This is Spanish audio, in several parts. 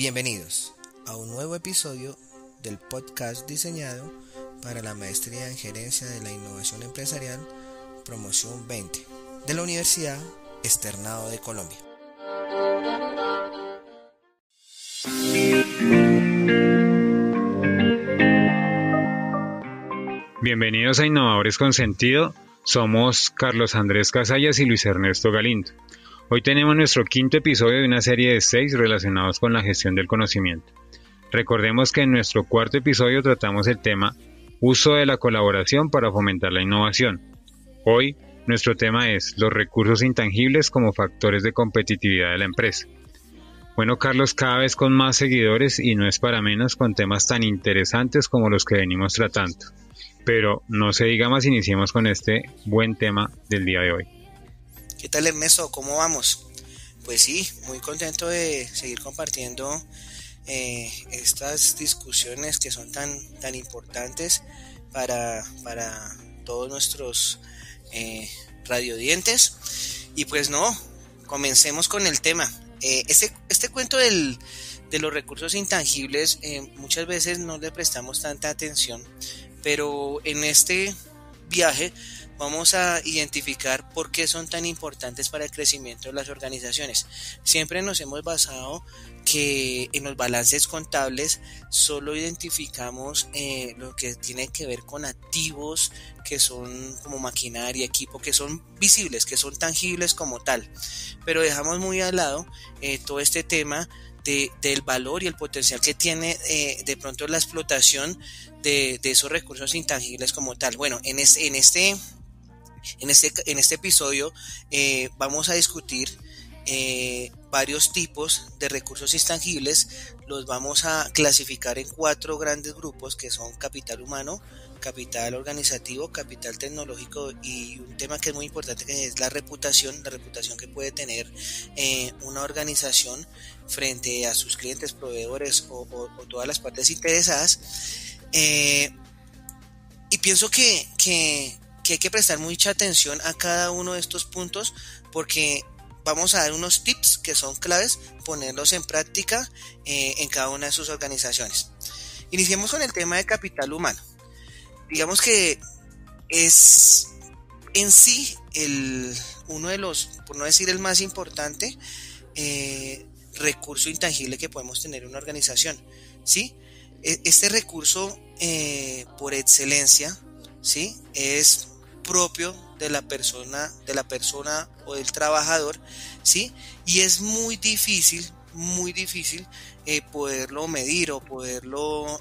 Bienvenidos a un nuevo episodio del podcast diseñado para la Maestría en Gerencia de la Innovación Empresarial, Promoción 20, de la Universidad Externado de Colombia. Bienvenidos a Innovadores con Sentido. Somos Carlos Andrés Casallas y Luis Ernesto Galindo. Hoy tenemos nuestro quinto episodio de una serie de 6 relacionados con la gestión del conocimiento. Recordemos que en nuestro cuarto episodio tratamos el tema uso de la colaboración para fomentar la innovación. Hoy nuestro tema es los recursos intangibles como factores de competitividad de la empresa. Bueno, Carlos, cada vez con más seguidores y no es para menos con temas tan interesantes como los que venimos tratando. Pero no se diga más, iniciemos con este buen tema del día de hoy. ¿Qué tal, Ernesto? ¿Cómo vamos? Pues sí, muy contento de seguir compartiendo estas discusiones que son tan importantes para todos nuestros radiodientes. Y pues no, comencemos con el tema. Este cuento de los recursos intangibles muchas veces no le prestamos tanta atención, pero en este viaje vamos a identificar por qué son tan importantes para el crecimiento de las organizaciones. Siempre nos hemos basado que en los balances contables solo identificamos lo que tiene que ver con activos que son como maquinaria, equipo, que son visibles, que son tangibles como tal, pero dejamos muy al lado todo este tema del valor y el potencial que tiene de pronto la explotación de esos recursos intangibles como tal. Bueno, en este episodio vamos a discutir varios tipos de recursos intangibles. Los vamos a clasificar en 4 grandes grupos, que son capital humano, capital organizativo, capital tecnológico y un tema que es muy importante, que es la reputación que puede tener una organización frente a sus clientes, proveedores o todas las partes interesadas. Y pienso que hay que prestar mucha atención a cada uno de estos puntos, porque vamos a dar unos tips que son claves, ponerlos en práctica en cada una de sus organizaciones. Iniciemos con el tema de capital humano. Digamos que es en sí uno de los, por no decir el más importante, recurso intangible que podemos tener en una organización, ¿sí? Este recurso por excelencia, ¿sí?, es propio de la persona o del trabajador, ¿sí? Y es muy difícil poderlo medir o poderlo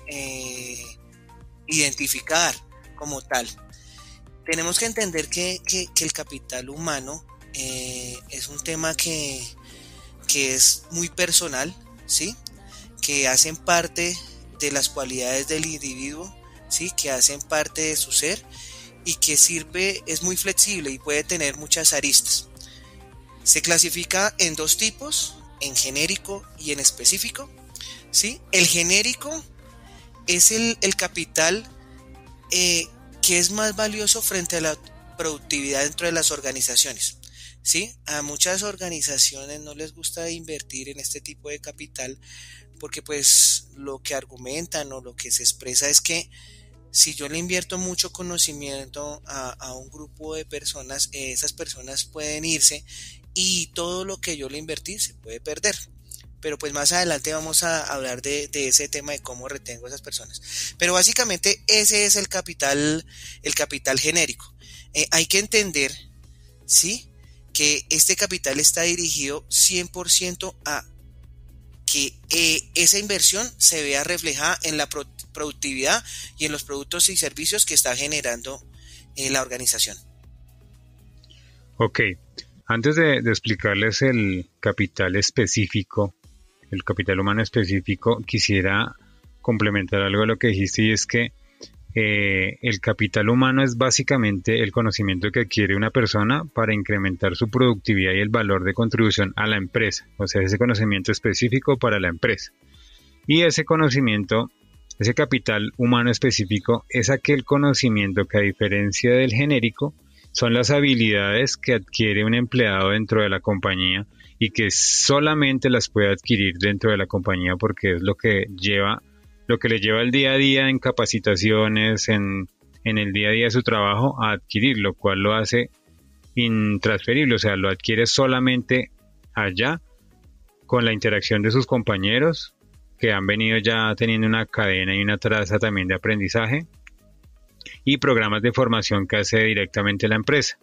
identificar como tal. Tenemos que entender que el capital humano es un tema que es muy personal, ¿sí?, que hacen parte de las cualidades del individuo, ¿sí?, que hacen parte de su ser y que es muy flexible y puede tener muchas aristas. Se clasifica en 2 tipos, en genérico y en específico, ¿sí? El genérico es el capital que es más valioso frente a la productividad dentro de las organizaciones, ¿sí? A muchas organizaciones no les gusta invertir en este tipo de capital porque pues lo que argumentan o lo que se expresa es que si yo le invierto mucho conocimiento a un grupo de personas, esas personas pueden irse y todo lo que yo le invertí se puede perder. Pero pues más adelante vamos a hablar de ese tema de cómo retengo a esas personas. Pero básicamente ese es el capital genérico. Hay que entender, ¿sí?, que este capital está dirigido 100% a que esa inversión se vea reflejada en la productividad y en los productos y servicios que está generando la organización. Ok, antes de explicarles el capital específico, el capital humano específico, quisiera complementar algo de lo que dijiste, y es que el capital humano es básicamente el conocimiento que adquiere una persona para incrementar su productividad y el valor de contribución a la empresa, o sea, ese conocimiento específico para la empresa. Y ese conocimiento, ese capital humano específico, es aquel conocimiento que, a diferencia del genérico, son las habilidades que adquiere un empleado dentro de la compañía y que solamente las puede adquirir dentro de la compañía porque es lo que le lleva el día a día en capacitaciones, en el día a día de su trabajo a adquirir, lo cual lo hace intransferible, o sea, lo adquiere solamente allá con la interacción de sus compañeros que han venido ya teniendo una cadena y una traza también de aprendizaje y programas de formación que hace directamente la empresa.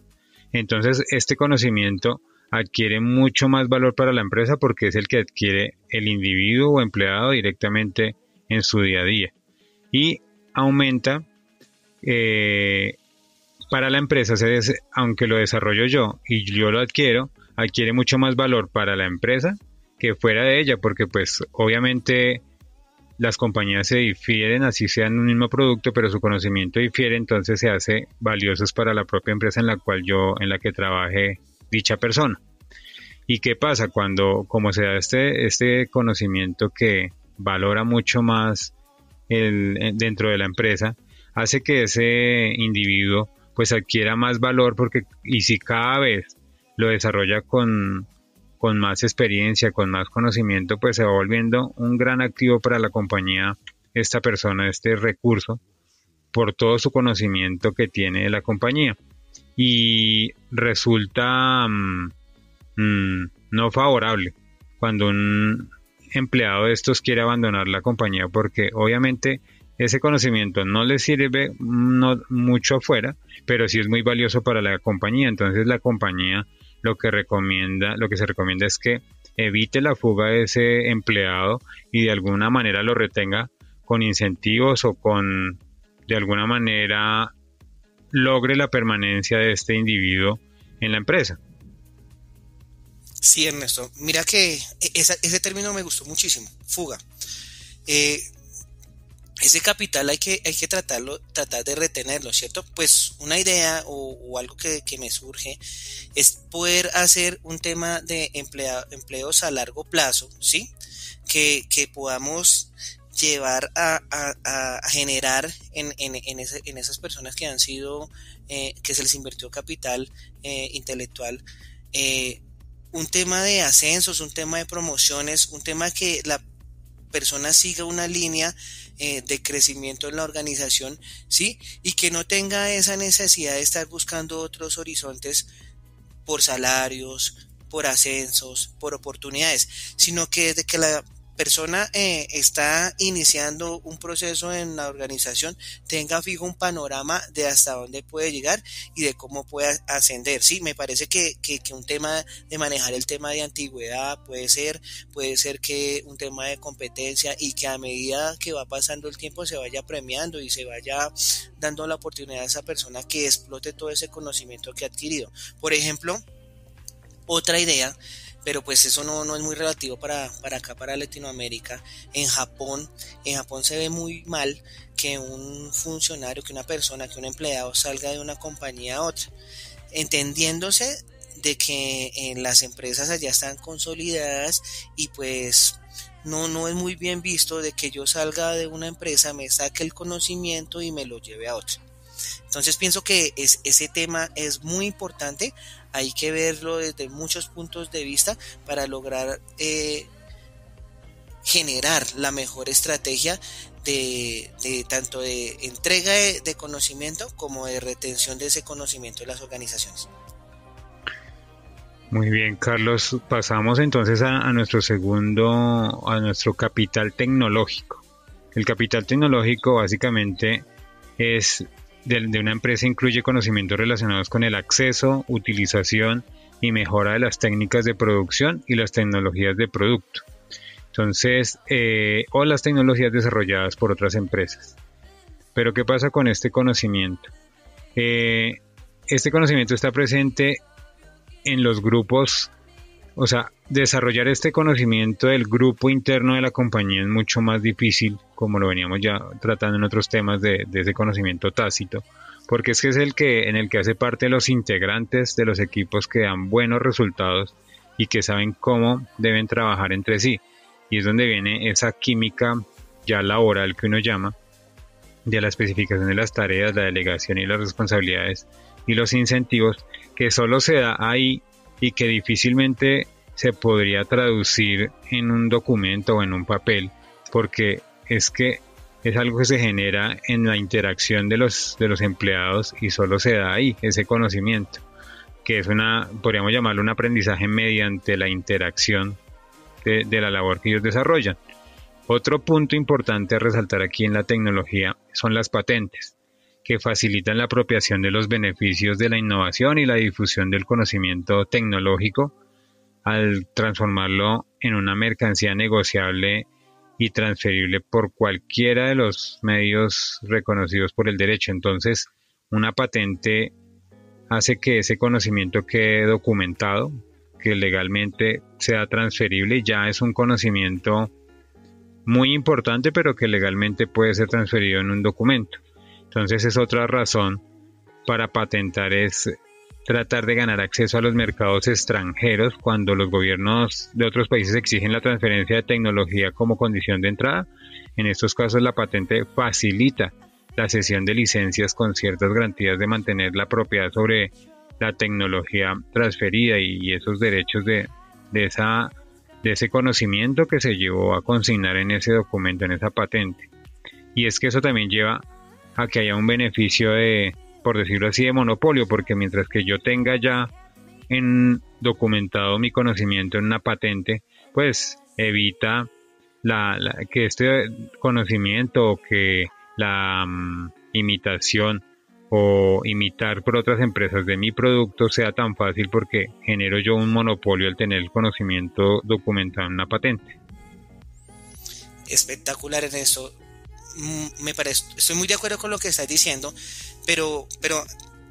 Entonces, este conocimiento adquiere mucho más valor para la empresa porque es el que adquiere el individuo o empleado directamente en su día a día y aumenta para la empresa, aunque lo desarrollo yo y yo lo adquiere mucho más valor para la empresa que fuera de ella, porque pues obviamente las compañías se difieren, así sean un mismo producto, pero su conocimiento difiere, entonces se hace valiosos para la propia empresa en la que trabaje dicha persona. ¿Y qué pasa como se da este conocimiento que valora mucho más dentro de la empresa, hace que ese individuo pues adquiera más valor y si cada vez lo desarrolla con más experiencia, con más conocimiento, pues se va volviendo un gran activo para la compañía esta persona, este recurso, por todo su conocimiento que tiene de la compañía. Y resulta no favorable cuando un empleado de estos quiere abandonar la compañía porque obviamente ese conocimiento no le sirve mucho afuera, pero sí es muy valioso para la compañía. Entonces la compañía lo que se recomienda es que evite la fuga de ese empleado y de alguna manera lo retenga con incentivos o de alguna manera logre la permanencia de este individuo en la empresa. Sí, Ernesto, mira que ese término me gustó muchísimo, fuga. Ese capital hay que tratar de retenerlo, ¿cierto? Pues una idea o algo que me surge es poder hacer un tema de empleos a largo plazo, ¿sí? Que podamos llevar a generar en esas personas que han sido, que se les invirtió capital intelectual, un tema de ascensos, un tema de promociones, un tema que la persona siga una línea de crecimiento en la organización, ¿sí? Y que no tenga esa necesidad de estar buscando otros horizontes por salarios, por ascensos, por oportunidades, sino que desde que la persona está iniciando un proceso en la organización, tenga fijo un panorama de hasta dónde puede llegar y de cómo puede ascender. Sí, me parece que un tema de manejar el tema de antigüedad puede ser que un tema de competencia y que a medida que va pasando el tiempo se vaya premiando y se vaya dando la oportunidad a esa persona que explote todo ese conocimiento que ha adquirido. Por ejemplo, otra idea, pero pues eso no es muy relativo para acá, para Latinoamérica. En Japón se ve muy mal que un funcionario, que una persona, que un empleado salga de una compañía a otra, entendiéndose de que las empresas allá están consolidadas y pues no es muy bien visto de que yo salga de una empresa, me saque el conocimiento y me lo lleve a otra. Entonces pienso que ese tema es muy importante, hay que verlo desde muchos puntos de vista para lograr generar la mejor estrategia de tanto de entrega de conocimiento como de retención de ese conocimiento en las organizaciones. Muy bien, Carlos, pasamos entonces a nuestro capital tecnológico. El capital tecnológico básicamente es de una empresa, incluye conocimientos relacionados con el acceso, utilización y mejora de las técnicas de producción y las tecnologías de producto. Entonces, o las tecnologías desarrolladas por otras empresas. Pero ¿qué pasa con este conocimiento? Este conocimiento está presente en los grupos, o sea, desarrollar este conocimiento del grupo interno de la compañía es mucho más difícil, como lo veníamos ya tratando en otros temas de ese conocimiento tácito, porque es que es en el que hace parte los integrantes de los equipos que dan buenos resultados y que saben cómo deben trabajar entre sí, y es donde viene esa química ya laboral que uno llama, de la especificación de las tareas, la delegación y las responsabilidades y los incentivos, que solo se da ahí y que difícilmente se podría traducir en un documento o en un papel, porque es que es algo que se genera en la interacción de los empleados y solo se da ahí ese conocimiento, que es podríamos llamarlo un aprendizaje mediante la interacción de la labor que ellos desarrollan. Otro punto importante a resaltar aquí en la tecnología son las patentes, que facilitan la apropiación de los beneficios de la innovación y la difusión del conocimiento tecnológico al transformarlo en una mercancía negociable y transferible por cualquiera de los medios reconocidos por el derecho. Entonces, una patente hace que ese conocimiento quede documentado, que legalmente sea transferible, y ya es un conocimiento muy importante, pero que legalmente puede ser transferido en un documento. Entonces es otra razón para patentar, es tratar de ganar acceso a los mercados extranjeros cuando los gobiernos de otros países exigen la transferencia de tecnología como condición de entrada. En estos casos la patente facilita la cesión de licencias con ciertas garantías de mantener la propiedad sobre la tecnología transferida y esos derechos de ese conocimiento que se llevó a consignar en ese documento, en esa patente. Y es que eso también lleva a que haya un beneficio por decirlo así, de monopolio, porque mientras que yo tenga ya documentado mi conocimiento en una patente, pues evita que este conocimiento o que la imitación o imitar por otras empresas de mi producto sea tan fácil, porque genero yo un monopolio al tener el conocimiento documentado en una patente. Espectacular en eso. Me parece, estoy muy de acuerdo con lo que estás diciendo, pero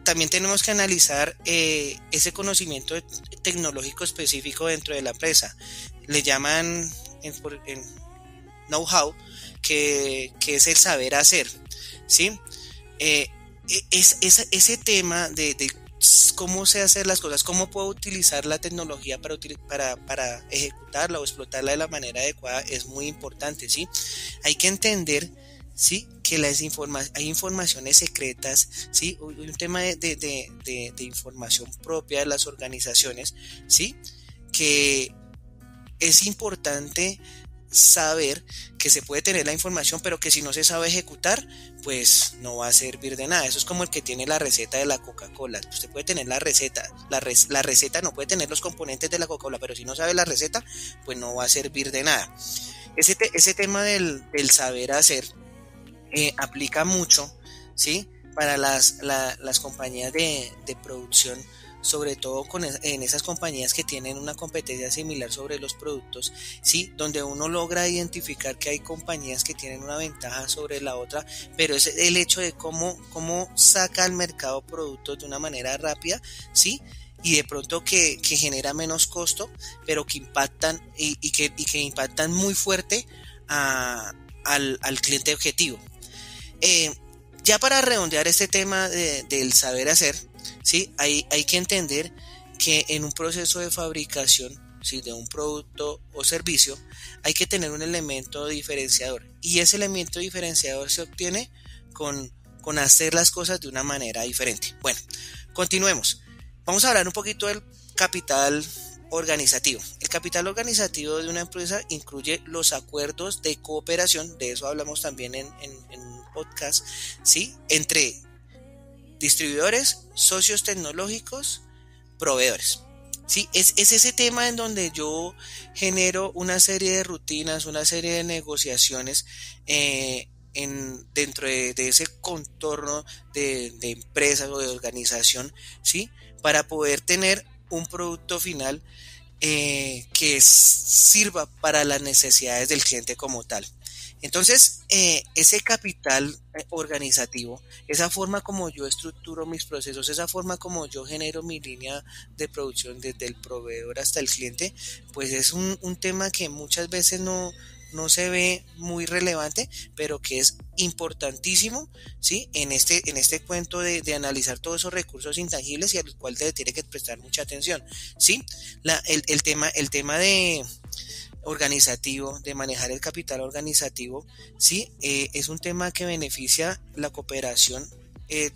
también tenemos que analizar ese conocimiento tecnológico específico dentro de la empresa. Le llaman en know-how, que es el saber hacer, ¿sí? Ese tema de cómo sé hacer las cosas, cómo puedo utilizar la tecnología para ejecutarla o explotarla de la manera adecuada, es muy importante, ¿sí? Hay que entender, ¿sí?, que hay informaciones secretas, ¿sí? Un tema de información propia de las organizaciones, ¿sí?, que es importante saber que se puede tener la información, pero que si no se sabe ejecutar, pues no va a servir de nada. Eso es como el que tiene la receta de la Coca-Cola. Usted puede tener la receta, la receta no puede tener los componentes de la Coca-Cola, pero si no sabe la receta, pues no va a servir de nada. Ese tema del saber hacer aplica mucho, ¿sí?, para las compañías de producción, sobre todo en esas compañías que tienen una competencia similar sobre los productos, ¿sí?, donde uno logra identificar que hay compañías que tienen una ventaja sobre la otra, pero es el hecho de cómo saca al mercado productos de una manera rápida, ¿sí?, y de pronto que genera menos costo, pero que impactan y que impactan muy fuerte al cliente objetivo. Ya para redondear este tema del saber hacer, ¿sí?, hay que entender que en un proceso de fabricación, ¿sí?, de un producto o servicio, hay que tener un elemento diferenciador, y ese elemento diferenciador se obtiene con hacer las cosas de una manera diferente. Bueno, continuemos. Vamos a hablar un poquito del capital organizativo. El capital organizativo de una empresa incluye los acuerdos de cooperación, de eso hablamos también en un podcast, ¿sí?, entre distribuidores, socios tecnológicos, proveedores, ¿sí? Es ese tema en donde yo genero una serie de rutinas, una serie de negociaciones dentro de ese contorno de empresas o de organización, ¿sí?, para poder tener un producto final que sirva para las necesidades del cliente como tal. Entonces, ese capital organizativo, esa forma como yo estructuro mis procesos, esa forma como yo genero mi línea de producción desde el proveedor hasta el cliente, pues es un tema que muchas veces no se ve muy relevante, pero que es importantísimo, ¿sí?, en este cuento de analizar todos esos recursos intangibles y al cual se tiene que prestar mucha atención, ¿sí? El tema de organizativo, de manejar el capital organizativo, ¿sí?, es un tema que beneficia la cooperación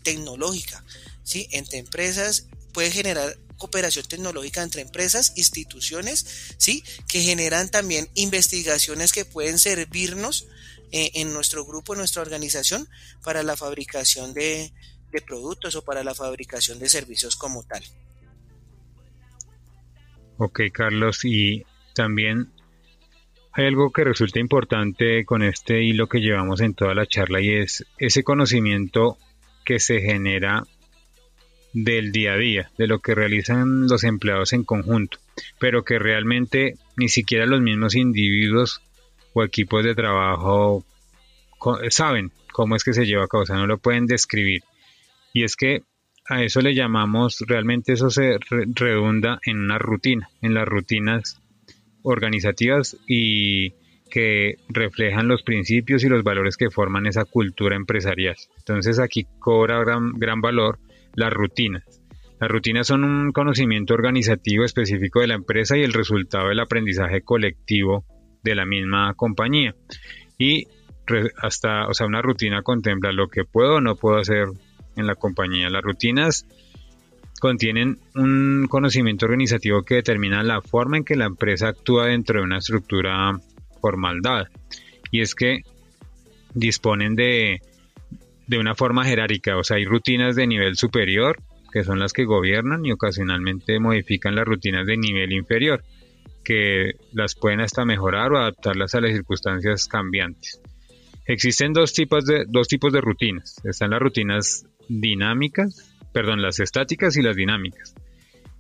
tecnológica, ¿sí?, entre empresas. Puede generar cooperación tecnológica entre empresas, instituciones, ¿sí? Que generan también investigaciones que pueden servirnos en nuestro grupo, en nuestra organización, para la fabricación de productos o para la fabricación de servicios como tal. Ok, Carlos, y también hay algo que resulta importante con este hilo que llevamos en toda la charla y es ese conocimiento que se genera del día a día, de lo que realizan los empleados en conjunto, pero que realmente ni siquiera los mismos individuos o equipos de trabajo saben cómo es que se lleva a cabo, o sea, no lo pueden describir. Y es que a eso le llamamos, realmente eso se redunda en una rutina, en las rutinas organizativas y que reflejan los principios y los valores que forman esa cultura empresarial. Entonces aquí cobra gran valor las rutinas. Las rutinas son un conocimiento organizativo específico de la empresa y el resultado del aprendizaje colectivo de la misma compañía. Y una rutina contempla lo que puedo o no puedo hacer en la compañía. Las rutinas contienen un conocimiento organizativo que determina la forma en que la empresa actúa dentro de una estructura formal dada. Y es que disponen de una forma jerárquica, o sea, hay rutinas de nivel superior, que son las que gobiernan y ocasionalmente modifican las rutinas de nivel inferior, que las pueden hasta mejorar o adaptarlas a las circunstancias cambiantes. Existen dos tipos de rutinas. Están las rutinas las estáticas y las dinámicas.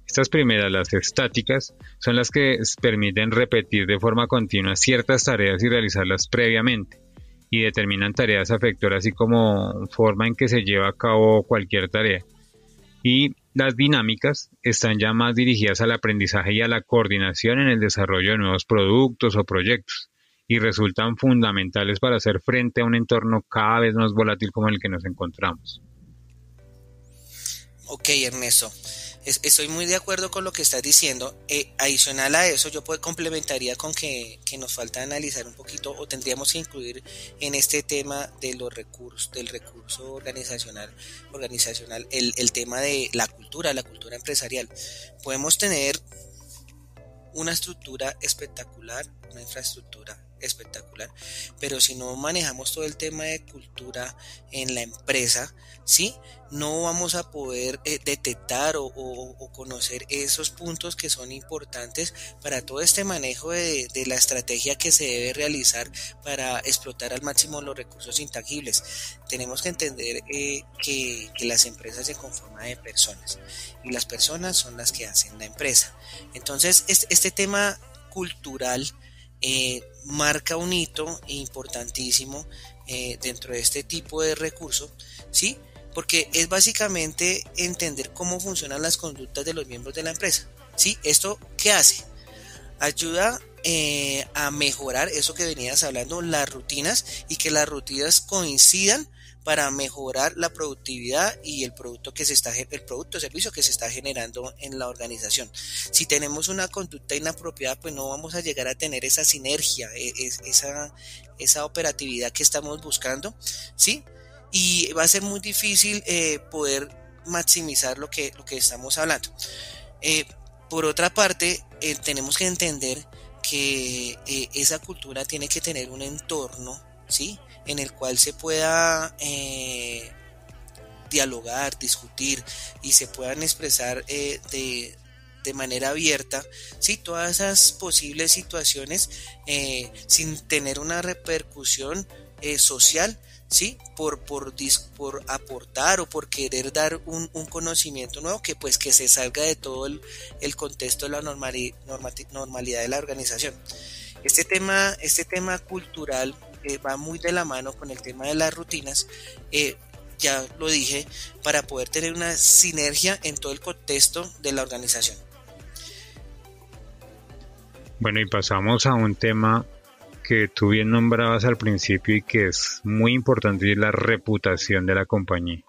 Estas primeras, las estáticas, son las que permiten repetir de forma continua ciertas tareas y realizarlas previamente y determinan tareas efectuadas así como forma en que se lleva a cabo cualquier tarea. Y las dinámicas están ya más dirigidas al aprendizaje y a la coordinación en el desarrollo de nuevos productos o proyectos y resultan fundamentales para hacer frente a un entorno cada vez más volátil como el que nos encontramos. Ok, Ernesto, estoy muy de acuerdo con lo que estás diciendo. Adicional a eso, yo complementaría con que nos falta analizar un poquito, o tendríamos que incluir en este tema de los recursos, del recurso organizacional, el tema de la cultura empresarial. Podemos tener una estructura espectacular, una infraestructura espectacular, pero si no manejamos todo el tema de cultura en la empresa, ¿sí? No vamos a poder detectar o conocer esos puntos que son importantes para todo este manejo de la estrategia que se debe realizar para explotar al máximo los recursos intangibles. Tenemos que entender que las empresas se conforman de personas y las personas son las que hacen la empresa. Entonces, este tema cultural marca un hito importantísimo dentro de este tipo de recurso, ¿sí? Porque es básicamente entender cómo funcionan las conductas de los miembros de la empresa, ¿sí? ¿Esto qué hace? Ayuda a mejorar eso que venías hablando, las rutinas, y que las rutinas coincidan para mejorar la productividad y el producto o servicio que se está generando en la organización. Si tenemos una conducta inapropiada, pues no vamos a llegar a tener esa sinergia, esa operatividad que estamos buscando, ¿sí? Y va a ser muy difícil poder maximizar lo que estamos hablando. Por otra parte, tenemos que entender que esa cultura tiene que tener un entorno, ¿sí?, en el cual se pueda dialogar, discutir y se puedan expresar de manera abierta, ¿sí?, todas esas posibles situaciones sin tener una repercusión social, ¿sí?, por aportar o por querer dar un conocimiento nuevo que se salga de todo el contexto de la normalidad de la organización. Este tema cultural va muy de la mano con el tema de las rutinas, ya lo dije, para poder tener una sinergia en todo el contexto de la organización. Bueno, y pasamos a un tema que tú bien nombrabas al principio y que es muy importante, y es la reputación de la compañía.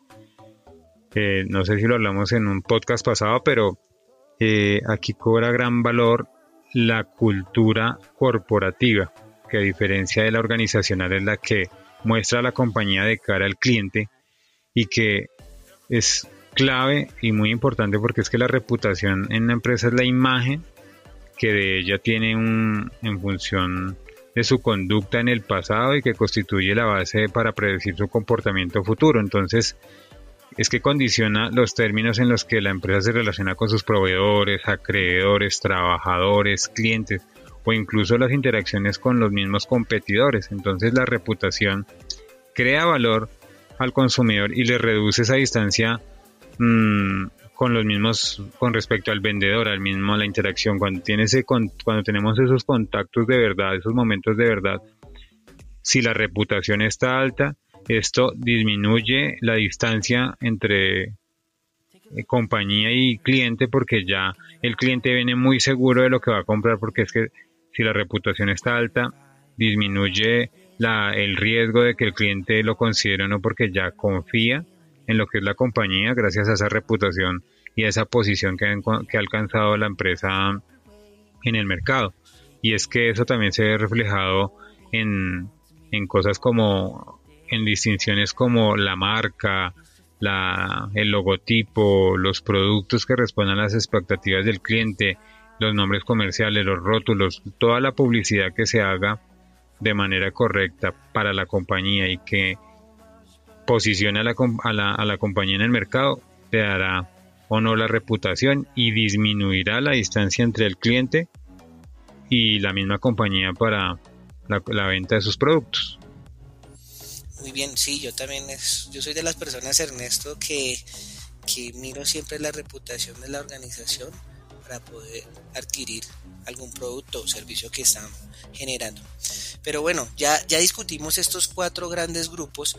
No sé si lo hablamos en un podcast pasado, pero aquí cobra gran valor la cultura corporativa, que a diferencia de la organizacional es la que muestra a la compañía de cara al cliente y que es clave y muy importante porque es que la reputación en la empresa es la imagen que de ella tiene en función de su conducta en el pasado y que constituye la base para predecir su comportamiento futuro. Entonces, es que condiciona los términos en los que la empresa se relaciona con sus proveedores, acreedores, trabajadores, clientes o incluso las interacciones con los mismos competidores. Entonces, la reputación crea valor al consumidor y le reduce esa distancia con los mismos, con respecto al vendedor, al mismo, a la interacción. Cuando tenemos esos contactos de verdad, esos momentos de verdad, si la reputación está alta, esto disminuye la distancia entre compañía y cliente, porque ya el cliente viene muy seguro de lo que va a comprar, porque es que si la reputación está alta, disminuye el riesgo de que el cliente lo considere o no, porque ya confía en lo que es la compañía gracias a esa reputación y a esa posición que ha alcanzado la empresa en el mercado. Y es que eso también se ve reflejado en cosas como, en distinciones como la marca, el logotipo, los productos que respondan a las expectativas del cliente, los nombres comerciales, los rótulos, toda la publicidad que se haga de manera correcta para la compañía y que posicione a la compañía en el mercado, te dará o no la reputación y disminuirá la distancia entre el cliente y la misma compañía para la venta de sus productos. Muy bien, sí, yo soy de las personas, Ernesto, que miro siempre la reputación de la organización para poder adquirir algún producto o servicio que están generando. Pero bueno, ya discutimos estos 4 grandes grupos.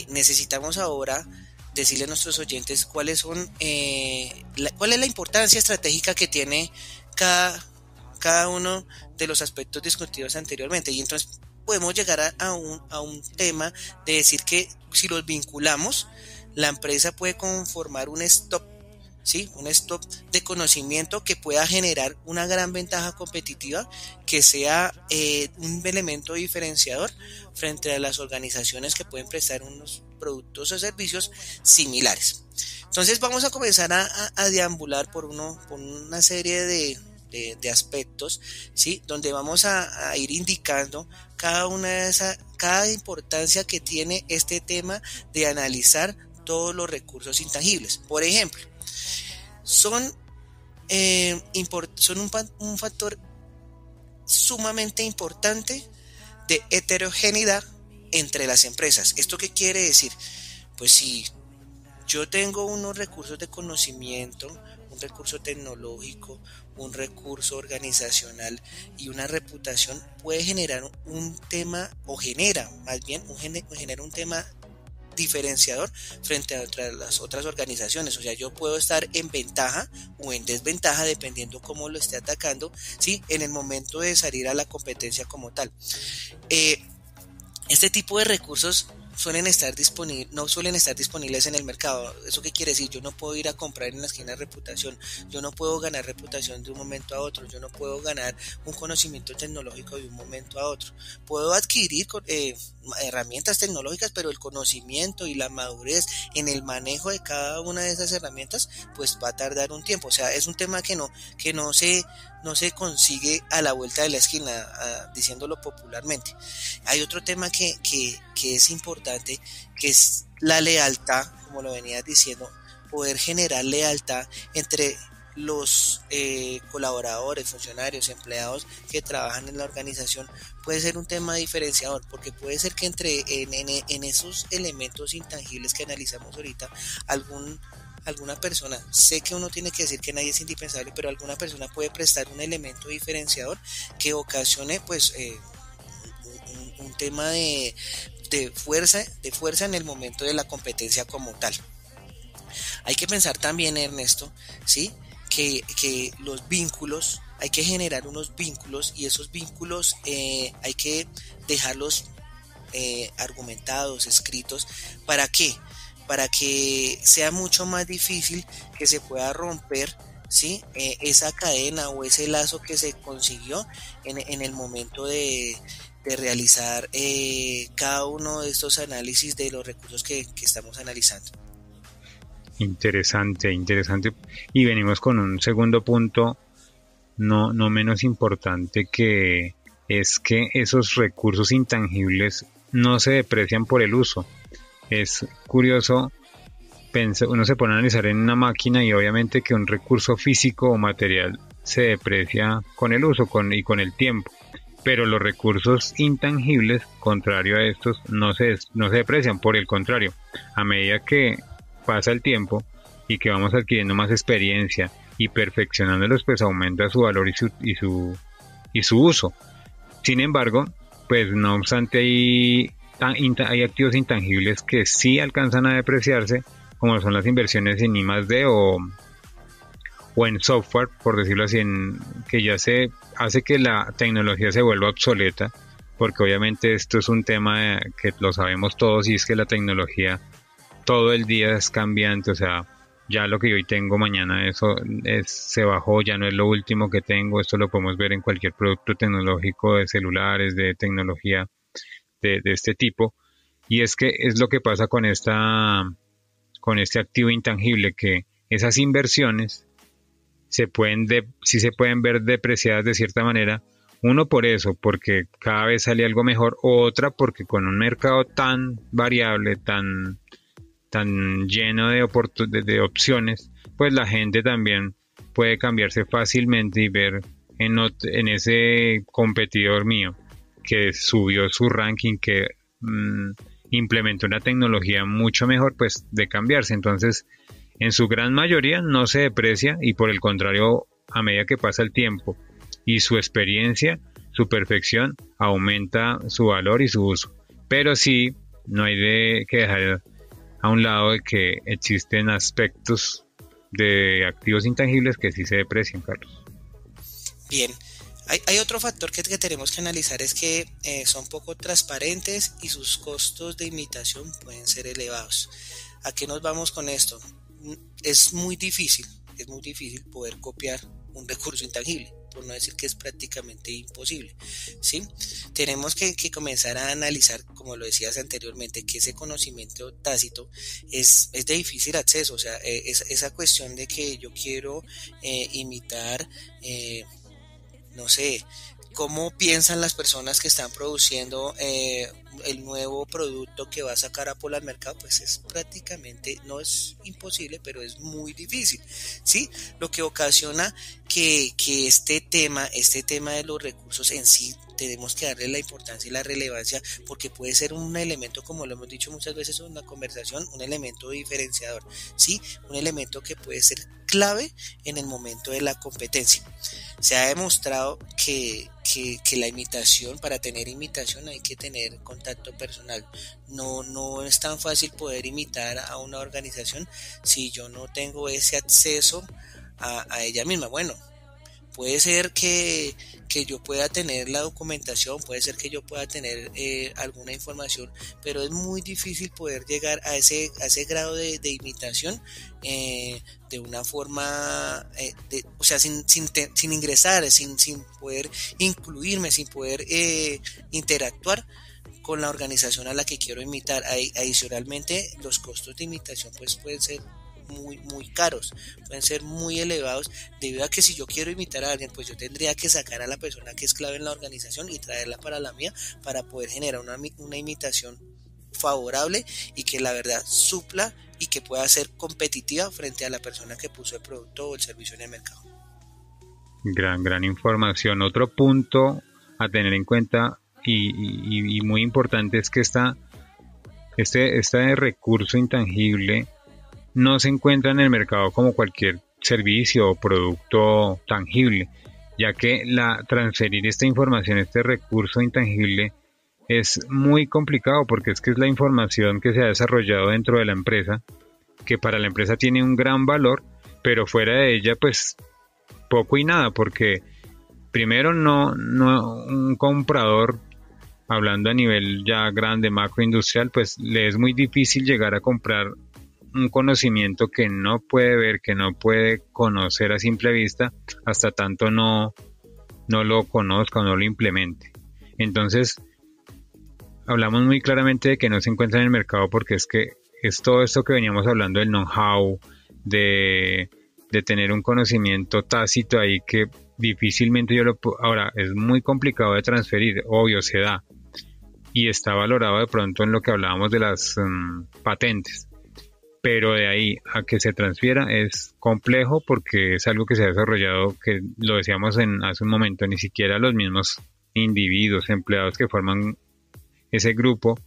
Necesitamos ahora decirle a nuestros oyentes cuál es la importancia estratégica que tiene cada uno de los aspectos discutidos anteriormente. Y entonces podemos llegar a un tema de decir que si los vinculamos, la empresa puede conformar un stock, ¿sí? Un stock de conocimiento que pueda generar una gran ventaja competitiva, que sea un elemento diferenciador frente a las organizaciones que pueden prestar unos productos o servicios similares. Entonces vamos a comenzar a deambular por una serie de aspectos, ¿sí? Donde vamos a ir indicando cada importancia que tiene este tema de analizar todos los recursos intangibles. Por ejemplo, son un factor sumamente importante de heterogeneidad entre las empresas. ¿Esto qué quiere decir? Pues si yo tengo unos recursos de conocimiento, un recurso tecnológico, un recurso organizacional y una reputación, puede generar un tema, o genera más bien genera un tema diferenciador frente a las otras organizaciones. O sea, yo puedo estar en ventaja o en desventaja dependiendo cómo lo esté atacando, ¿sí? En el momento de salir a la competencia como tal. Este tipo de recursos no suelen estar disponibles en el mercado. ¿Eso qué quiere decir? Yo no puedo ir a comprar en la esquina reputación, yo no puedo ganar reputación de un momento a otro, yo no puedo ganar un conocimiento tecnológico de un momento a otro. Puedo adquirir herramientas tecnológicas, pero el conocimiento y la madurez en el manejo de cada una de esas herramientas pues va a tardar un tiempo. O sea, es un tema que no se consigue a la vuelta de la esquina, diciéndolo popularmente. Hay otro tema que es importante, que es la lealtad, como lo venía diciendo, poder generar lealtad entre los colaboradores, funcionarios, empleados que trabajan en la organización. Puede ser un tema diferenciador, porque puede ser que en esos elementos intangibles que analizamos ahorita, alguna persona, sé que uno tiene que decir que nadie es indispensable, pero alguna persona puede prestar un elemento diferenciador que ocasione pues un tema de fuerza en el momento de la competencia como tal. Hay que pensar también, Ernesto, ¿sí? Que los vínculos, hay que generar unos vínculos, y esos vínculos hay que dejarlos argumentados, escritos. ¿Para qué? Para que sea mucho más difícil que se pueda romper, ¿sí? Esa cadena o ese lazo que se consiguió en el momento de realizar cada uno de estos análisis de los recursos que estamos analizando. Interesante, interesante. Y venimos con un segundo punto, no menos importante, que es que esos recursos intangibles no se deprecian por el uso. Es curioso, uno se pone a analizar en una máquina y obviamente que un recurso físico o material se deprecia con el uso y con el tiempo. Pero los recursos intangibles, contrario a estos, no se deprecian, por el contrario, a medida que pasa el tiempo y que vamos adquiriendo más experiencia y perfeccionándolos, pues aumenta su valor y su uso. Sin embargo, pues no obstante hay activos intangibles que sí alcanzan a depreciarse, como son las inversiones en I+D o en software, por decirlo así, que ya se hace que la tecnología se vuelva obsoleta, porque obviamente esto es un tema que lo sabemos todos, y es que la tecnología todo el día es cambiante. O sea, ya lo que yo hoy tengo mañana se bajó, ya no es lo último que tengo. Esto lo podemos ver en cualquier producto tecnológico, de celulares, de tecnología de este tipo, y es que es lo que pasa con este activo intangible, que esas inversiones sí se pueden ver depreciadas de cierta manera. Uno, por eso, porque cada vez sale algo mejor; otra, porque con un mercado tan variable, tan lleno de opciones, pues la gente también puede cambiarse fácilmente y ver en ese competidor mío que subió su ranking, que implementó una tecnología mucho mejor, pues de cambiarse. Entonces, en su gran mayoría no se deprecia, y por el contrario, a medida que pasa el tiempo y su experiencia, su perfección, aumenta su valor y su uso. Pero sí, no hay que dejar a un lado de que existen aspectos de activos intangibles que sí se deprecian, Carlos. Bien, hay otro factor que tenemos que analizar, es que son poco transparentes y sus costos de imitación pueden ser elevados. ¿A qué nos vamos con esto? Es muy difícil poder copiar un recurso intangible, por no decir que es prácticamente imposible, ¿sí? Tenemos que comenzar a analizar, como lo decías anteriormente, que ese conocimiento tácito es de difícil acceso. O sea, esa cuestión de que yo quiero imitar, no sé, cómo piensan las personas que están produciendo el nuevo producto que va a sacar Apple al mercado, pues es prácticamente, no es imposible, pero es muy difícil, ¿sí? Lo que ocasiona que este tema de los recursos en sí, tenemos que darle la importancia y la relevancia, porque puede ser un elemento, como lo hemos dicho muchas veces en la conversación, un elemento diferenciador, ¿sí? Un elemento que puede ser clave en el momento de la competencia. Se ha demostrado que la imitación, para tener imitación hay que tener contacto personal. No es tan fácil poder imitar a una organización si yo no tengo ese acceso a ella misma. Bueno, puede ser que yo pueda tener la documentación, puede ser que yo pueda tener alguna información, pero es muy difícil poder llegar a ese grado de imitación de una forma, o sea, sin ingresar, sin poder incluirme, sin poder interactuar con la organización a la que quiero imitar. Adicionalmente, los costos de imitación pues pueden ser muy caros, pueden ser muy elevados, debido a que si yo quiero imitar a alguien, pues yo tendría que sacar a la persona que es clave en la organización y traerla para la mía, para poder generar una imitación favorable y que la verdad supla y que pueda ser competitiva frente a la persona que puso el producto o el servicio en el mercado. Gran información. Otro punto a tener en cuenta y muy importante es que este recurso intangible no se encuentra en el mercado como cualquier servicio o producto tangible, ya que transferir esta información, este recurso intangible, es muy complicado, porque es que es la información que se ha desarrollado dentro de la empresa, que para la empresa tiene un gran valor, pero fuera de ella pues poco y nada, porque primero no un comprador, hablando a nivel ya grande, macroindustrial, pues le es muy difícil llegar a comprar un conocimiento que no puede ver, que no puede conocer a simple vista, hasta tanto no lo conozca o no lo implemente. Entonces, hablamos muy claramente de que no se encuentra en el mercado, porque es que es todo esto que veníamos hablando del know-how, de tener un conocimiento tácito ahí que difícilmente ahora es muy complicado de transferir, obvio se da, y está valorado de pronto en lo que hablábamos de las patentes, pero de ahí a que se transfiera es complejo porque es algo que se ha desarrollado, que lo decíamos hace un momento, ni siquiera los mismos individuos, empleados que forman ese grupo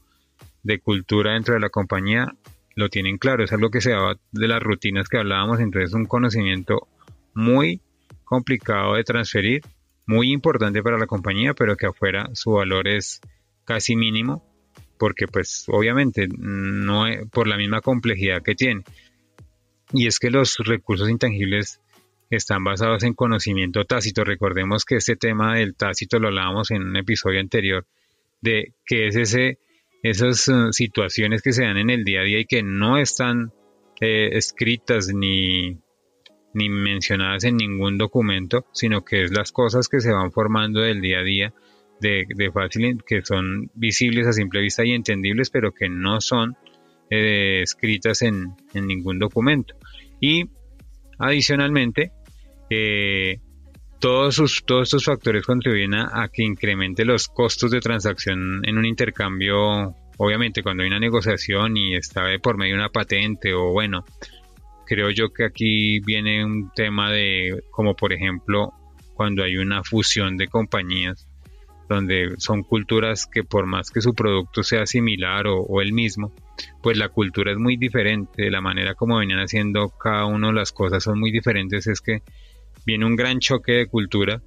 de cultura dentro de la compañía lo tienen claro, es algo que se da de las rutinas que hablábamos, entonces es un conocimiento muy complicado de transferir, muy importante para la compañía, pero que afuera su valor es casi mínimo, porque pues obviamente no por la misma complejidad que tiene. Y es que los recursos intangibles están basados en conocimiento tácito. Recordemos que este tema del tácito lo hablábamos en un episodio anterior, de que es esas situaciones que se dan en el día a día y que no están escritas ni mencionadas en ningún documento, sino que es las cosas que se van formando del día a día, de fácil, que son visibles a simple vista y entendibles, pero que no son escritas en ningún documento. Y adicionalmente, todos estos factores contribuyen a que incremente los costos de transacción en un intercambio. Obviamente, cuando hay una negociación y está de por medio una patente, o bueno, creo yo que aquí viene un tema de, como por ejemplo, cuando hay una fusión de compañías, donde son culturas que por más que su producto sea similar o el mismo, pues la cultura es muy diferente, la manera como venían haciendo cada uno las cosas son muy diferentes, es que viene un gran choque de cultura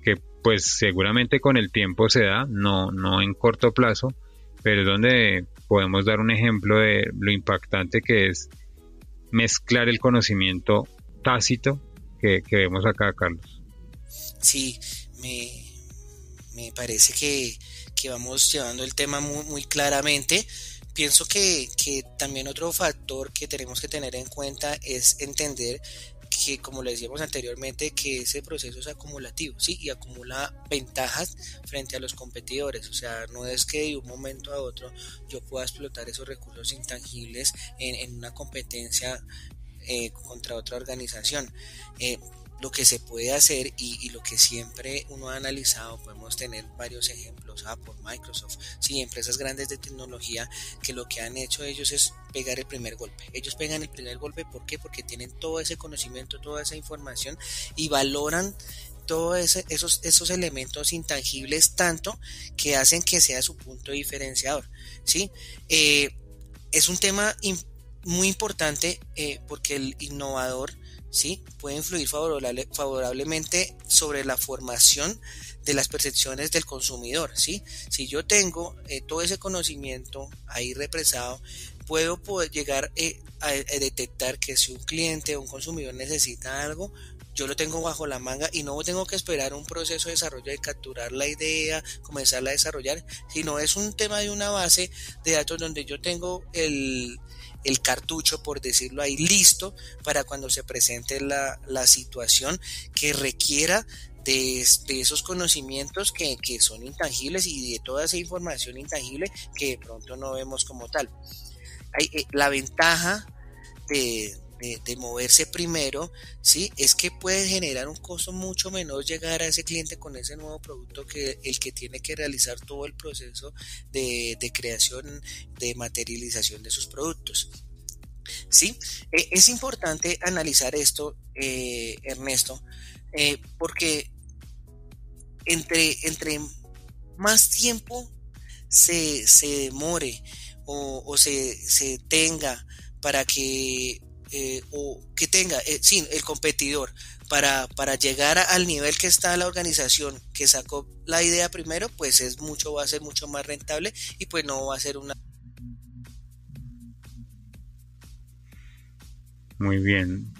que pues seguramente con el tiempo se da, no en corto plazo, pero es donde podemos dar un ejemplo de lo impactante que es mezclar el conocimiento tácito que vemos acá, Carlos. Sí, me parece que vamos llevando el tema muy, muy claramente. Pienso que también otro factor que tenemos que tener en cuenta es entender que, como le decíamos anteriormente, que ese proceso es acumulativo, ¿sí? Y acumula ventajas frente a los competidores. O sea, no es que de un momento a otro yo pueda explotar esos recursos intangibles en una competencia contra otra organización. Lo que se puede hacer y lo que siempre uno ha analizado, podemos tener varios ejemplos, Apple, Microsoft, sí, empresas grandes de tecnología que lo que han hecho ellos es pegar el primer golpe. Ellos pegan el primer golpe, ¿por qué? Porque tienen todo ese conocimiento, toda esa información y valoran todos esos elementos intangibles tanto que hacen que sea su punto diferenciador, ¿sí? Es un tema muy importante porque el innovador, ¿sí?, puede influir favorablemente sobre la formación de las percepciones del consumidor, ¿sí? Si yo tengo todo ese conocimiento ahí represado, puedo poder llegar a detectar que si un cliente o un consumidor necesita algo, yo lo tengo bajo la manga y no tengo que esperar un proceso de desarrollo de capturar la idea, comenzarla a desarrollar, sino es un tema de una base de datos donde yo tengo el cartucho, por decirlo ahí, listo para cuando se presente la situación que requiera de esos conocimientos que son intangibles y de toda esa información intangible que de pronto no vemos como tal. La ventaja de moverse primero, ¿sí?, es que puede generar un costo mucho menor llegar a ese cliente con ese nuevo producto que el que tiene que realizar todo el proceso de creación, de materialización de sus productos. Sí, es importante analizar esto, Ernesto, porque entre más tiempo se demore o se tenga para que o que tenga sí, el competidor para llegar al nivel que está la organización que sacó la idea primero, pues va a ser mucho más rentable y pues no va a ser una. Muy bien.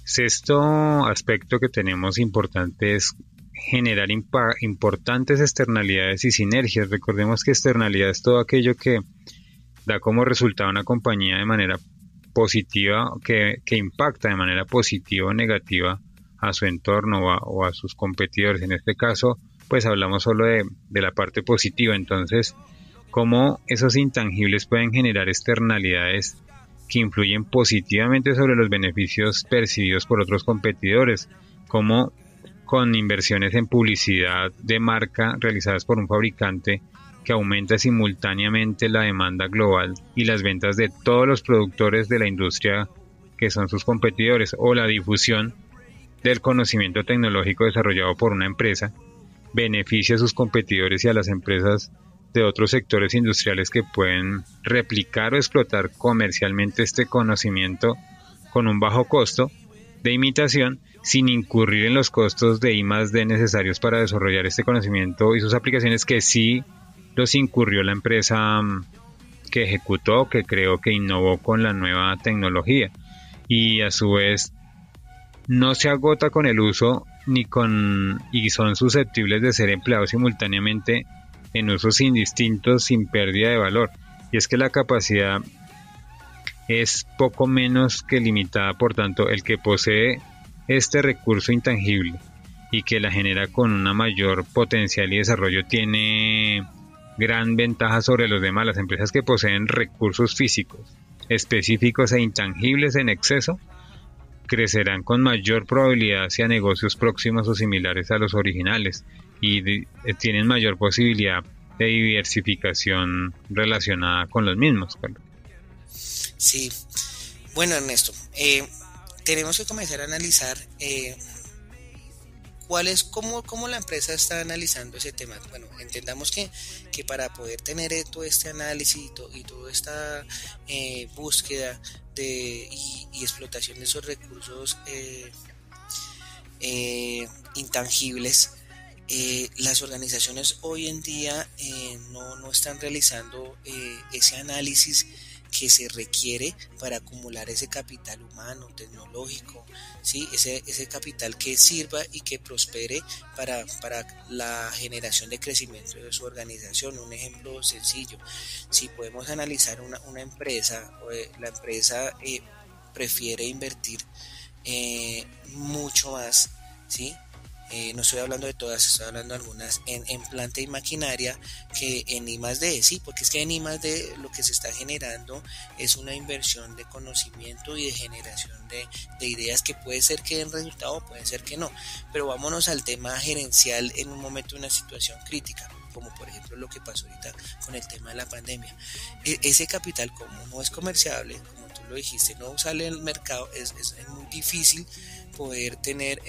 Sexto aspecto que tenemos importante es generar importantes externalidades y sinergias. Recordemos que externalidad es todo aquello que da como resultado una compañía de manera positiva, que impacta de manera positiva o negativa a su entorno o a sus competidores. En este caso, pues hablamos solo de la parte positiva. Entonces, cómo esos intangibles pueden generar externalidades que influyen positivamente sobre los beneficios percibidos por otros competidores, como con inversiones en publicidad de marca realizadas por un fabricante que aumenta simultáneamente la demanda global y las ventas de todos los productores de la industria que son sus competidores, o la difusión del conocimiento tecnológico desarrollado por una empresa beneficia a sus competidores y a las empresas de otros sectores industriales que pueden replicar o explotar comercialmente este conocimiento con un bajo costo de imitación sin incurrir en los costos de I+D necesarios para desarrollar este conocimiento y sus aplicaciones, que sí los incurrió la empresa que ejecutó, que creó, que innovó con la nueva tecnología, y a su vez no se agota con el uso y son susceptibles de ser empleados simultáneamente en usos indistintos sin pérdida de valor. Y es que la capacidad es poco menos que limitada, por tanto, el que posee este recurso intangible y que la genera con una mayor potencial y desarrollo tiene gran ventaja sobre los demás. Las empresas que poseen recursos físicos específicos e intangibles en exceso crecerán con mayor probabilidad hacia negocios próximos o similares a los originales y tienen mayor posibilidad de diversificación relacionada con los mismos. Sí, bueno, Ernesto, tenemos que comenzar a analizar cómo la empresa está analizando ese tema. Bueno, entendamos que para poder tener todo este análisis y toda esta búsqueda y explotación de esos recursos intangibles, las organizaciones hoy en día no están realizando ese análisis que se requiere para acumular ese capital humano, tecnológico, ¿sí? ese capital que sirva y que prospere para la generación de crecimiento de su organización. Un ejemplo sencillo: si podemos analizar una empresa, la empresa prefiere invertir mucho más, ¿sí? No estoy hablando de todas, estoy hablando de algunas en planta y maquinaria que en I+D, sí, porque es que en I+D lo que se está generando es una inversión de conocimiento y de generación de ideas, que puede ser que den resultado, puede ser que no, pero vámonos al tema gerencial en un momento de una situación crítica, como por ejemplo lo que pasó ahorita con el tema de la pandemia. Ese capital, como no es comerciable, como tú lo dijiste, no sale al mercado, es muy difícil poder tener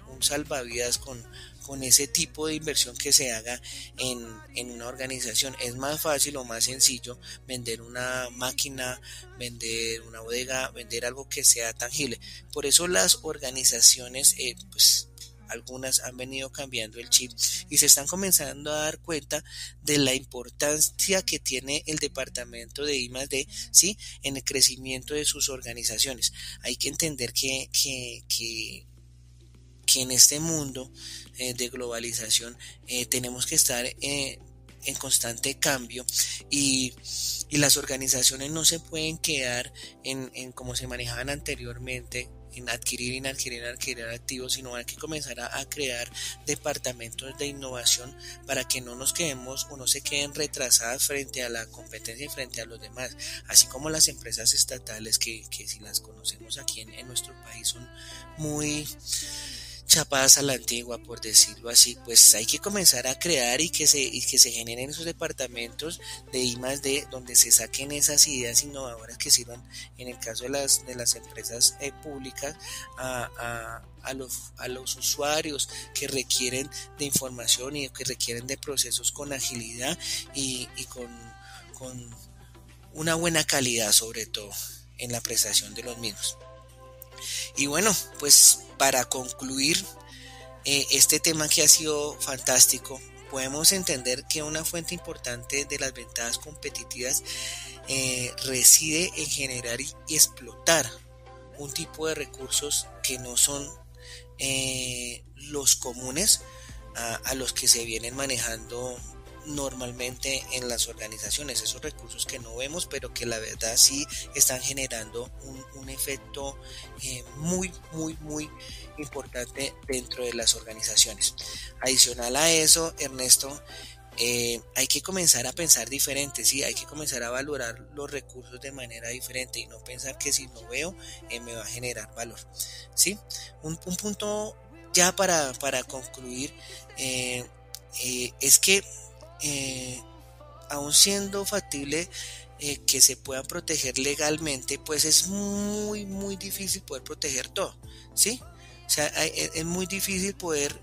un salvavidas con ese tipo de inversión que se haga en una organización. Es más fácil o más sencillo vender una máquina, vender una bodega, vender algo que sea tangible. Por eso las organizaciones pues algunas han venido cambiando el chip y se están comenzando a dar cuenta de la importancia que tiene el departamento de I+D, ¿sí?, en el crecimiento de sus organizaciones. Hay que entender que en este mundo de globalización tenemos que estar en constante cambio y las organizaciones no se pueden quedar en como se manejaban anteriormente, en adquirir activos, sino hay que comenzar a crear departamentos de innovación para que no nos quedemos o no se queden retrasadas frente a la competencia y frente a los demás, así como las empresas estatales que si las conocemos aquí en nuestro país son muy chapadas a la antigua, por decirlo así. Pues hay que comenzar a crear y que se generen esos departamentos de I+D donde se saquen esas ideas innovadoras que sirvan, en el caso de las empresas públicas, a los usuarios que requieren de información y que requieren de procesos con agilidad y con una buena calidad, sobre todo en la prestación de los mismos. Y bueno, pues para concluir este tema que ha sido fantástico, podemos entender que una fuente importante de las ventajas competitivas reside en generar y explotar un tipo de recursos que no son los comunes a los que se vienen manejando normalmente en las organizaciones, esos recursos que no vemos pero que la verdad sí están generando un efecto muy importante dentro de las organizaciones. Adicional a eso, Ernesto, hay que comenzar a pensar diferente, ¿sí? Hay que comenzar a valorar los recursos de manera diferente y no pensar que si no veo me va a generar valor, ¿sí? Un punto ya para concluir es que aun siendo factible que se puedan proteger legalmente, pues es muy difícil poder proteger todo, ¿sí? O sea, es muy difícil poder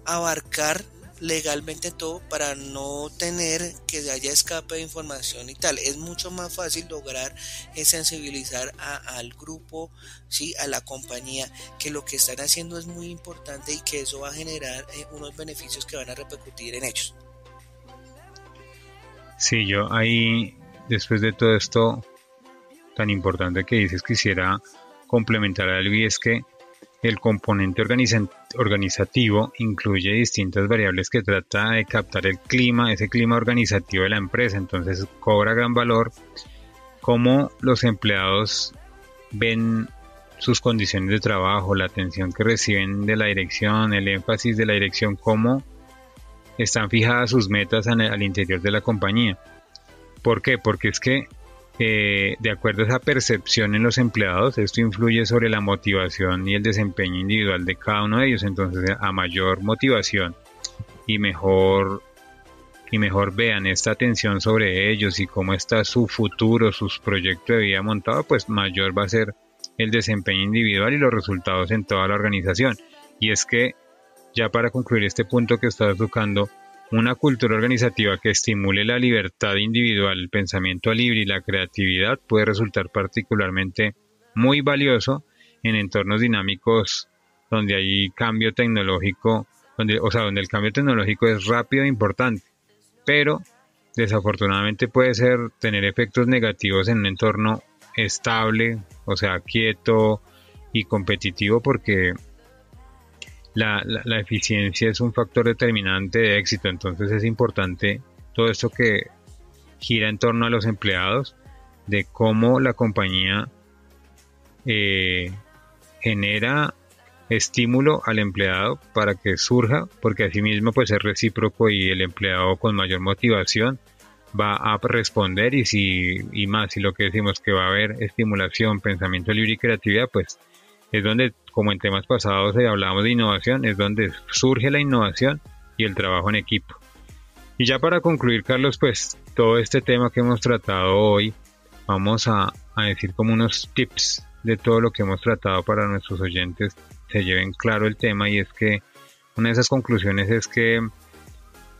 abarcar legalmente todo para no tener que haya escape de información y tal. Es mucho más fácil lograr sensibilizar al grupo, ¿sí? A la compañía, que lo que están haciendo es muy importante y que eso va a generar unos beneficios que van a repercutir en ellos. Sí, yo ahí, después de todo esto tan importante que dices, quisiera complementar algo, y es que el componente organizativo incluye distintas variables que trata de captar el clima, ese clima organizativo de la empresa. Entonces cobra gran valor cómo los empleados ven sus condiciones de trabajo, la atención que reciben de la dirección, el énfasis de la dirección, cómo están fijadas sus metas al interior de la compañía. ¿Por qué? Porque es que de acuerdo a esa percepción en los empleados, esto influye sobre la motivación y el desempeño individual de cada uno de ellos. Entonces, a mayor motivación y mejor vean esta atención sobre ellos y cómo está su futuro, sus proyectos de vida montado, pues mayor va a ser el desempeño individual y los resultados en toda la organización. Y es que, ya para concluir este punto que estás tocando, una cultura organizativa que estimule la libertad individual, el pensamiento libre y la creatividad puede resultar particularmente muy valioso en entornos dinámicos donde hay cambio tecnológico, donde el cambio tecnológico es rápido e importante, pero desafortunadamente puede tener efectos negativos en un entorno estable, o sea, quieto y competitivo, porque la eficiencia es un factor determinante de éxito. Entonces es importante todo esto que gira en torno a los empleados, de cómo la compañía genera estímulo al empleado para que surja, porque asimismo pues es recíproco y el empleado con mayor motivación va a responder, y si lo que decimos que va a haber estimulación, pensamiento libre y creatividad, pues es donde, como en temas pasados hablábamos de innovación, es donde surge la innovación y el trabajo en equipo. Y ya para concluir, Carlos, pues todo este tema que hemos tratado hoy, vamos a decir como unos tips de todo lo que hemos tratado para nuestros oyentes se lleven claro el tema. Y es que una de esas conclusiones es que,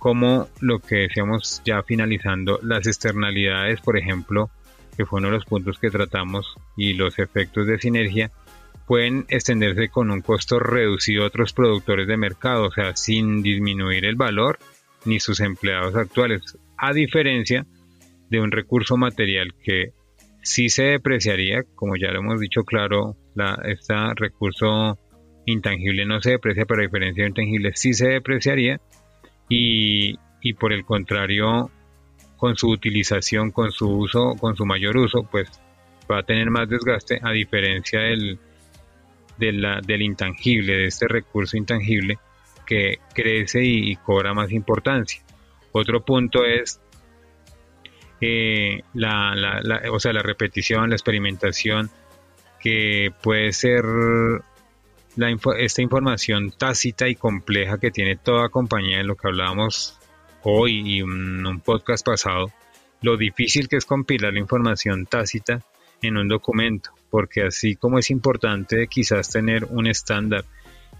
como lo que decíamos ya finalizando, las externalidades, por ejemplo, que fue uno de los puntos que tratamos, y los efectos de sinergia, pueden extenderse con un costo reducido a otros productores de mercado, o sea, sin disminuir el valor ni sus empleados actuales, a diferencia de un recurso material que sí se depreciaría, como ya lo hemos dicho claro, este recurso intangible no se deprecia, pero a diferencia de un tangible sí se depreciaría, y por el contrario, con su utilización, con su uso, con su mayor uso, pues va a tener más desgaste, a diferencia del intangible, de este recurso intangible que crece y cobra más importancia. Otro punto es la repetición, la experimentación, que puede ser esta información tácita y compleja que tiene toda compañía, en lo que hablábamos hoy y en un podcast pasado, lo difícil que es compilar la información tácita en un documento, porque así como es importante quizás tener un estándar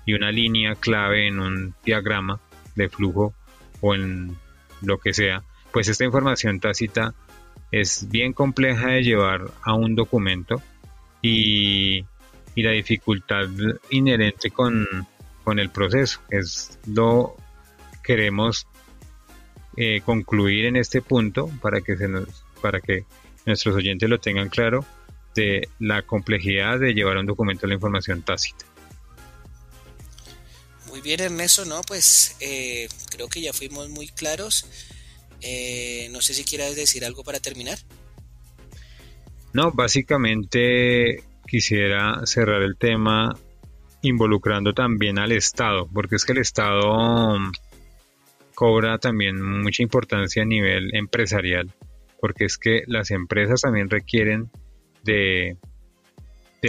y una línea clave en un diagrama de flujo o en lo que sea, pues esta información tácita es bien compleja de llevar a un documento, y la dificultad inherente con el proceso queremos concluir en este punto para que nuestros oyentes lo tengan claro, de la complejidad de llevar a un documento la información tácita. Muy bien, Ernesto, no, pues creo que ya fuimos muy claros. No sé si quieras decir algo para terminar. No, básicamente quisiera cerrar el tema involucrando también al Estado, porque es que el Estado cobra también mucha importancia a nivel empresarial, porque es que las empresas también requieren del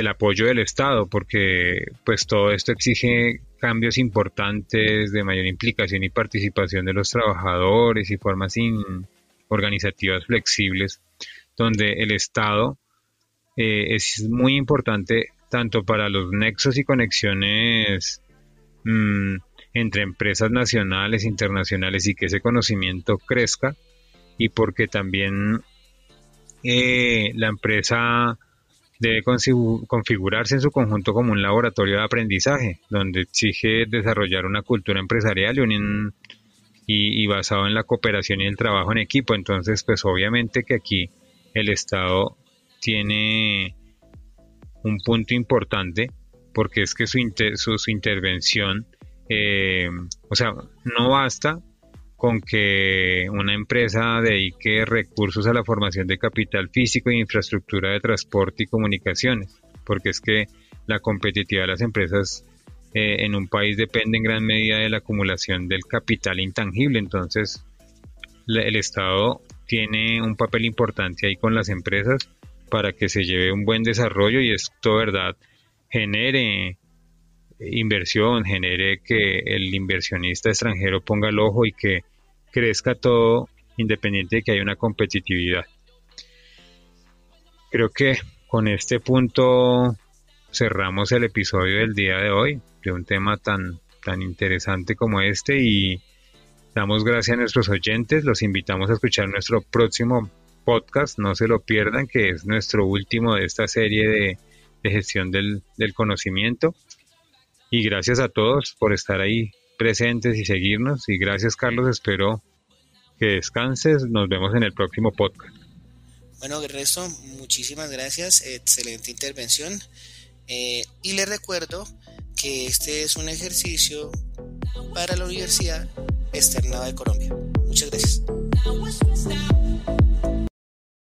apoyo del Estado, porque pues todo esto exige cambios importantes de mayor implicación y participación de los trabajadores y formas organizativas flexibles, donde el Estado es muy importante tanto para los nexos y conexiones entre empresas nacionales, internacionales, y que ese conocimiento crezca, y porque también la empresa debe configurarse en su conjunto como un laboratorio de aprendizaje, donde exige desarrollar una cultura empresarial y basado en la cooperación y el trabajo en equipo. Entonces, pues obviamente que aquí el Estado tiene un punto importante, porque es que su intervención, o sea, no basta con que una empresa dedique recursos a la formación de capital físico e infraestructura de transporte y comunicaciones, porque es que la competitividad de las empresas en un país depende en gran medida de la acumulación del capital intangible. Entonces, el Estado tiene un papel importante ahí con las empresas para que se lleve un buen desarrollo y esto, ¿verdad?, genere inversión, genere que el inversionista extranjero ponga el ojo y que crezca todo, independiente de que haya una competitividad. Creo que con este punto cerramos el episodio del día de hoy, de un tema tan interesante como este, y damos gracias a nuestros oyentes. Los invitamos a escuchar nuestro próximo podcast, no se lo pierdan, que es nuestro último de esta serie de gestión del conocimiento. Y gracias a todos por estar ahí presentes y seguirnos. Y gracias, Carlos, espero que descanses. Nos vemos en el próximo podcast. Bueno, Ernesto, muchísimas gracias, excelente intervención. Y les recuerdo que este es un ejercicio para la Universidad Externada de Colombia. Muchas gracias.